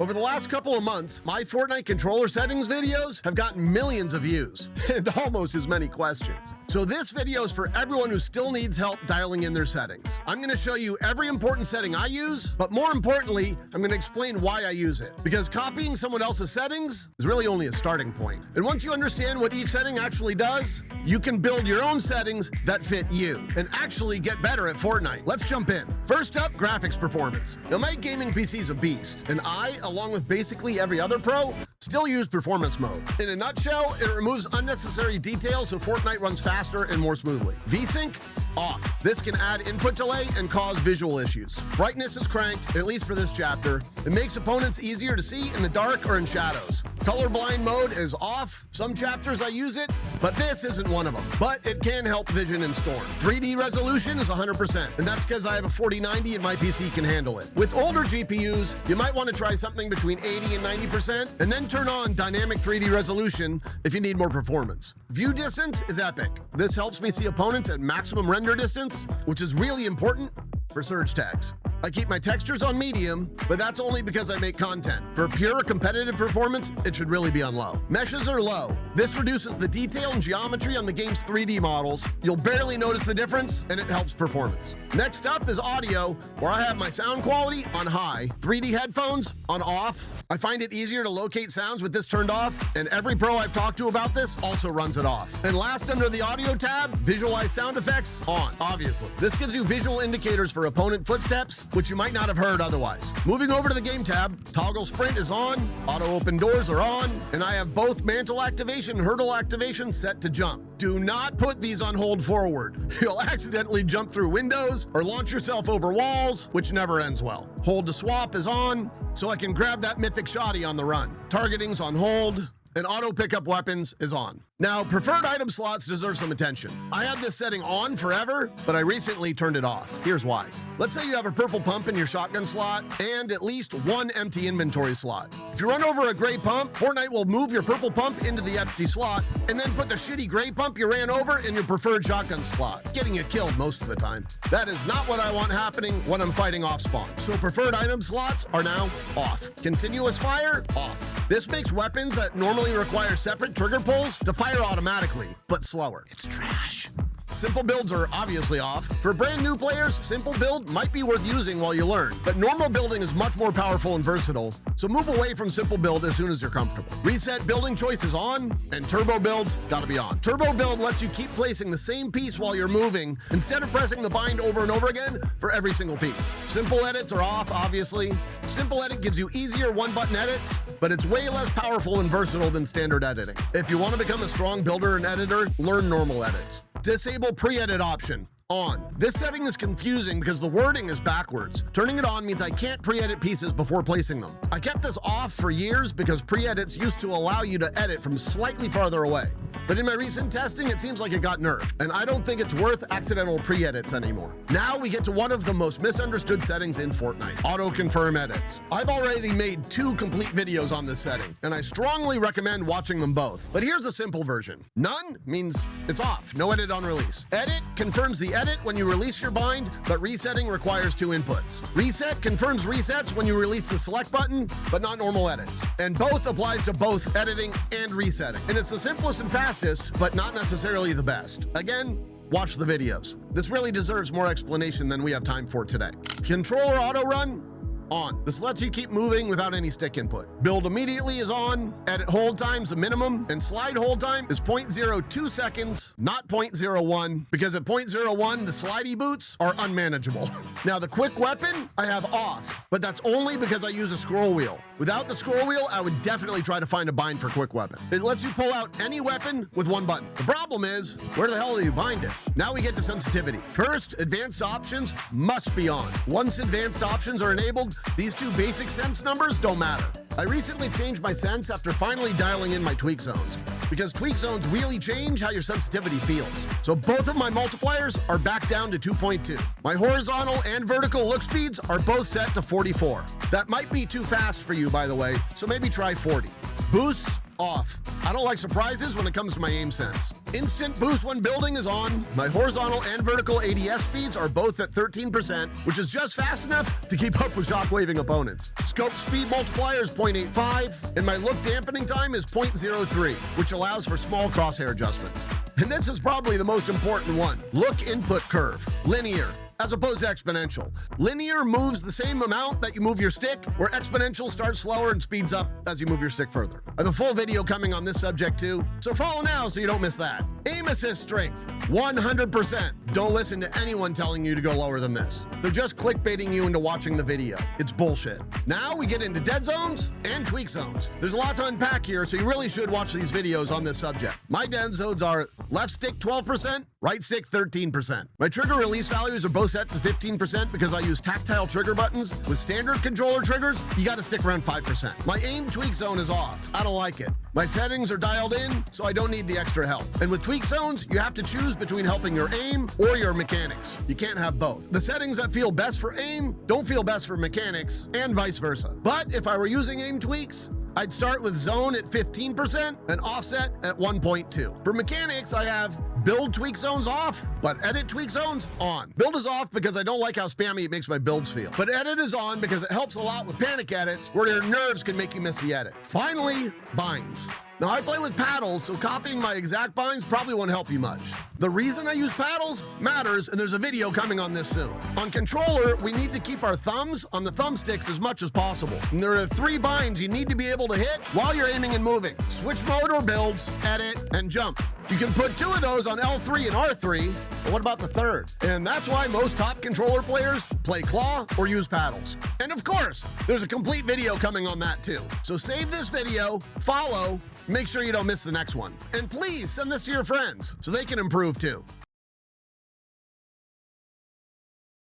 Over the last couple of months, my Fortnite controller settings videos have gotten millions of views and almost as many questions. So this video is for everyone who still needs help dialing in their settings. I'm going to show you every important setting I use, but more importantly, I'm going to explain why I use it. Because copying someone else's settings is really only a starting point. And once you understand what each setting actually does, you can build your own settings that fit you and actually get better at Fortnite. Let's jump in. First up, graphics performance. Now my gaming PC is a beast, and I, along with basically every other pro, still use performance mode. In a nutshell, it removes unnecessary details so Fortnite runs faster and more smoothly. VSync, off. This can add input delay and cause visual issues. Brightness is cranked, at least for this chapter. It makes opponents easier to see in the dark or in shadows. Colorblind mode is off. Some chapters I use it, but this isn't one of them. But it can help vision in Storm. 3D resolution is 100%, and that's because I have a 4090 and my PC can handle it. With older GPUs, you might want to try something between 80 and 90%, and then turn on dynamic 3D resolution if you need more performance. View distance is epic. This helps me see opponents at maximum render distance, which is really important for surge tags. I keep my textures on medium, but that's only because I make content. For pure competitive performance, it should really be on low. Meshes are low. This reduces the detail and geometry on the game's 3D models. You'll barely notice the difference, and it helps performance. Next up is audio, where I have my sound quality on high, 3D headphones on off. I find it easier to locate sounds with this turned off, and every pro I've talked to about this also runs it off. And last, under the audio tab, visualize sound effects on, obviously. This gives you visual indicators for opponent footsteps, which you might not have heard otherwise. Moving over to the game tab, toggle sprint is on, auto open doors are on, and I have both mantle activation and hurdle activation set to jump. Do not put these on hold forward. You'll accidentally jump through windows or launch yourself over walls, which never ends well. Hold to swap is on, so I can grab that mythic shotty on the run. Targeting's on hold, and auto pickup weapons is on. Now, preferred item slots deserve some attention. I had this setting on forever, but I recently turned it off. Here's why. Let's say you have a purple pump in your shotgun slot and at least one empty inventory slot. If you run over a gray pump, Fortnite will move your purple pump into the empty slot and then put the shitty gray pump you ran over in your preferred shotgun slot, getting you killed most of the time. That is not what I want happening when I'm fighting off spawn. So preferred item slots are now off. Continuous fire, off. This makes weapons that normally require separate trigger pulls to fire automatically, but slower. It's trash. Simple builds are obviously off. For brand new players, simple build might be worth using while you learn, but normal building is much more powerful and versatile, so move away from simple build as soon as you're comfortable. Reset building choice is on, and turbo builds gotta be on. Turbo build lets you keep placing the same piece while you're moving, instead of pressing the bind over and over again for every single piece. Simple edits are off, obviously. Simple edit gives you easier one-button edits, but it's way less powerful and versatile than standard editing. If you want to become a strong builder and editor, learn normal edits. Disable pre-edit option. On. This setting is confusing because the wording is backwards. Turning it on means I can't pre-edit pieces before placing them. I kept this off for years because pre-edits used to allow you to edit from slightly farther away. But in my recent testing, it seems like it got nerfed, and I don't think it's worth accidental pre-edits anymore. Now we get to one of the most misunderstood settings in Fortnite, auto-confirm edits. I've already made 2 complete videos on this setting, and I strongly recommend watching them both. But here's a simple version. None means it's off, no edit on release. Edit confirms the edit when you release your bind, but resetting requires 2 inputs. Reset confirms resets when you release the select button, but not normal edits. And both applies to both editing and resetting. And it's the simplest and fastest, but not necessarily the best. Again, watch the videos. This really deserves more explanation than we have time for today. Controller auto run, on. This lets you keep moving without any stick input. Build immediately is on. Edit hold time's the minimum, and slide hold time is 0.02 seconds, not 0.01, because at 0.01, the slidey boots are unmanageable. Now, the quick weapon I have off, but that's only because I use a scroll wheel. Without the scroll wheel, I would definitely try to find a bind for quick weapon. It lets you pull out any weapon with one button. The problem is, where the hell do you bind it? Now we get to sensitivity. First, advanced options must be on. Once advanced options are enabled, these 2 basic sense numbers don't matter. I recently changed my sense after finally dialing in my tweak zones, because tweak zones really change how your sensitivity feels. So both of my multipliers are back down to 2.2. My horizontal and vertical look speeds are both set to 44. That might be too fast for you, by the way, so maybe try 40. Boosts off. I don't like surprises when it comes to my aim sense. Instant boost when building is on. My horizontal and vertical ADS speeds are both at 13%, which is just fast enough to keep up with shockwaving opponents. Scope speed multiplier is 0.85, and my look dampening time is 0.03, which allows for small crosshair adjustments. And this is probably the most important one. Look input curve, linear, as opposed to exponential. Linear moves the same amount that you move your stick, where exponential starts slower and speeds up as you move your stick further. I have a full video coming on this subject too, so follow now so you don't miss that. Aim assist strength, 100%. Don't listen to anyone telling you to go lower than this. They're just clickbaiting you into watching the video. It's bullshit. Now we get into dead zones and tweak zones. There's a lot to unpack here, so you really should watch these videos on this subject. My dead zones are left stick 12%, right stick 13%. My trigger release values are both set to 15% because I use tactile trigger buttons. With standard controller triggers, you gotta stick around 5%. My aim tweak zone is off. I don't like it. My settings are dialed in, so I don't need the extra help. And with tweak zones, you have to choose between helping your aim or your mechanics. You can't have both. The settings that feel best for aim don't feel best for mechanics, and vice versa. But if I were using aim tweaks, I'd start with zone at 15% and offset at 1.2. For mechanics, I have build tweak zones off, but edit tweak zones on. Build is off because I don't like how spammy it makes my builds feel. But edit is on because it helps a lot with panic edits where your nerves can make you miss the edit. Finally, binds. Now, I play with paddles, so copying my exact binds probably won't help you much. The reason I use paddles matters, and there's a video coming on this soon. On controller, we need to keep our thumbs on the thumbsticks as much as possible. And there are 3 binds you need to be able to hit while you're aiming and moving. Switch mode or builds, edit, and jump. You can put 2 of those on L3 and R3, but what about the 3rd? And that's why most top controller players play claw or use paddles. And of course, there's a complete video coming on that too. So save this video, follow, make sure you don't miss the next one. And please send this to your friends so they can improve too.